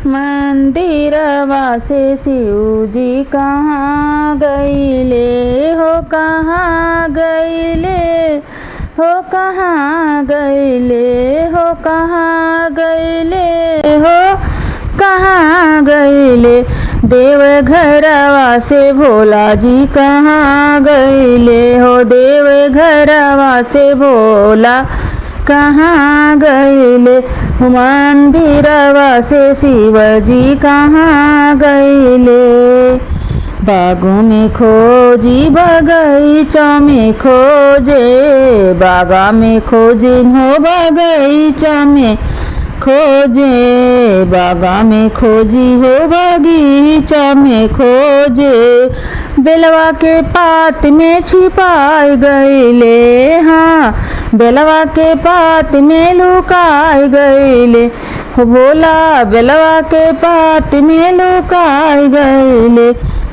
मंदिरवा से शिव जी कहाँ गईले हो, कहाँ गईले हो, कहाँ गईले हो, कहाँ गईले हो, कहाँ गईले। देवघरवा से भोला जी कहाँ गईले हो, देवघरवा से भोला कहाँ गईले। मंदिरवा से शिव जी कहाँ गईले। बागों में खोजी बगीचा में खोजे, बागा में खोजे हो बगीचा में खोजे, बागा में खोजी हो बगीचा में खोजे। बेलवा के पात में छिपाई गईले, हाँ बेलवा के पात में लुकाई गईले हो भोला, बेलवा के पात में लुकाई गईले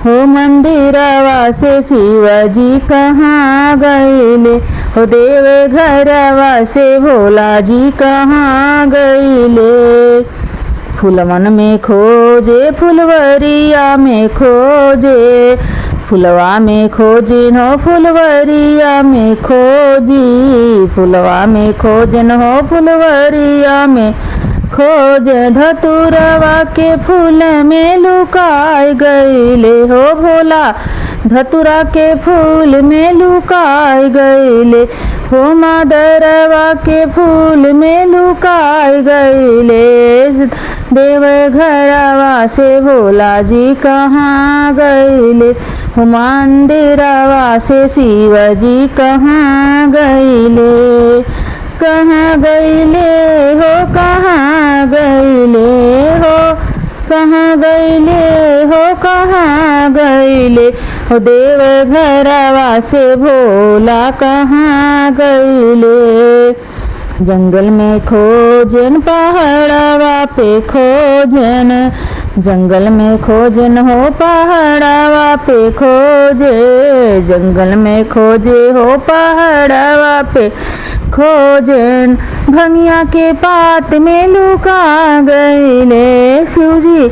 हो। मंदिरवा से शिव जी कहाँ गईले हो, देवघरवा से भोला जी कहाँ गईले। फूलवन में खोजे फुलवरिया में खोजे, फुलवा में खोजे हो फुलवरिया में खोजी, फुलवा में खोजन हो फुलवरिया में खोजे। धतुरवा के फूल में लुकाई गईले हो भोला, धतुरा के फूल में लुकाई गईले हो। मादरवा के फूल में लुकाई गईले। देवघरवा से भोला जी कहाँ गईले हो, मंदिरवा से शिव जी कहाँ गईले। कहाँ गईले हो, कहाँ गईले हो, कहाँ गईले हो, कहाँ गईले हो। देवघरवा से भोला कहाँ गईले। जंगल में खोजन पहाड़वा पे खोजन, जंगल में खोजन हो पहाड़वा पे खोजे, जंगल में खोजे हो पहाड़वा पे खोजन। भंगिया के पात में लुका गईले शिव जी,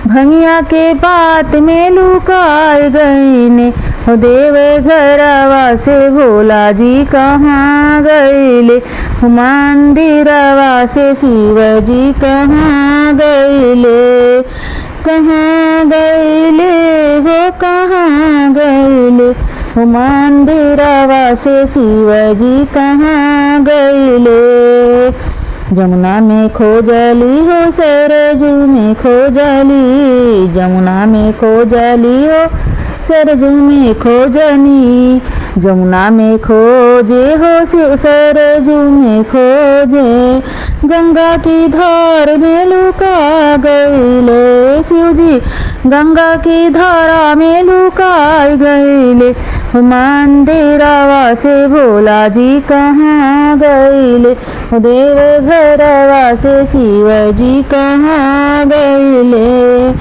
भंगिया के पात में लुकाई गईले हो। देवघरवा से भोला जी कहाँ गईले हो, मंदिरवा से शिव जी कहाँ गईले। कहाँ गईले हो, कहाँ गईले हो, मंदिरवा से शिव जी कहाँ गईले। जमुना में खोजली हो सरजू में खोजली, जमुना में खोजली हो सरजू में खोजनी, जमुना में खोजे हो सरजू में खोजे। गंगा की धार में लुका गईले शिव जी, गंगा की धारा में लुकाई गईले। मंदिरवा से भोला जी कहाँ गईले, देवघरवा से शिव जी कहाँ गईले।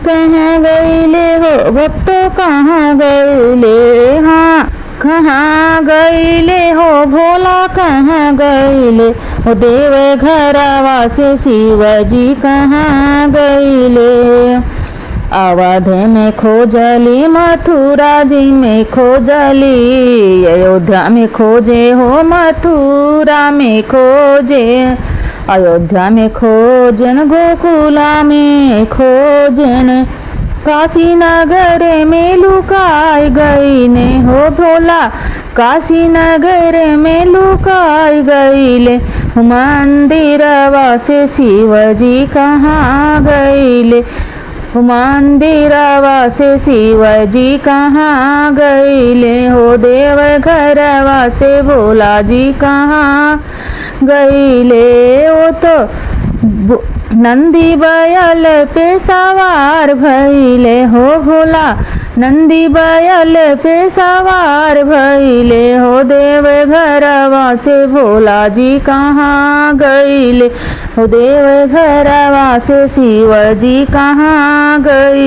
कहाँ गईले हो भक्त कहाँ गईले, हाँ कहाँ गईले हो भोला कहाँ गईले हो। देवघरवा से शिव जी कहाँ गईले। अवध में खोजली, मथुरा जी में खोजली, अयोध्या में खोजे हो मथुरा में खोजे, अयोध्या में खोजन गोकुला में खोजन। काशी नगर में लुकाई गईले हो भोला, काशी नगर में लुकाई गईले। मंदिरवा से शिव जी कहाँ गईले, मंदिरवा से शिव जी कहाँ गईले हो। देवघरवा से भोला जी कहाँ गईले। वो तो नंदी बैल पे सवार भइले हो भोला, नंदी बैल पे सवार भइले हो। देवघरवा से भोला जी कहाँ गईले हो, देवघरवा से शिव जी कहाँ गईले।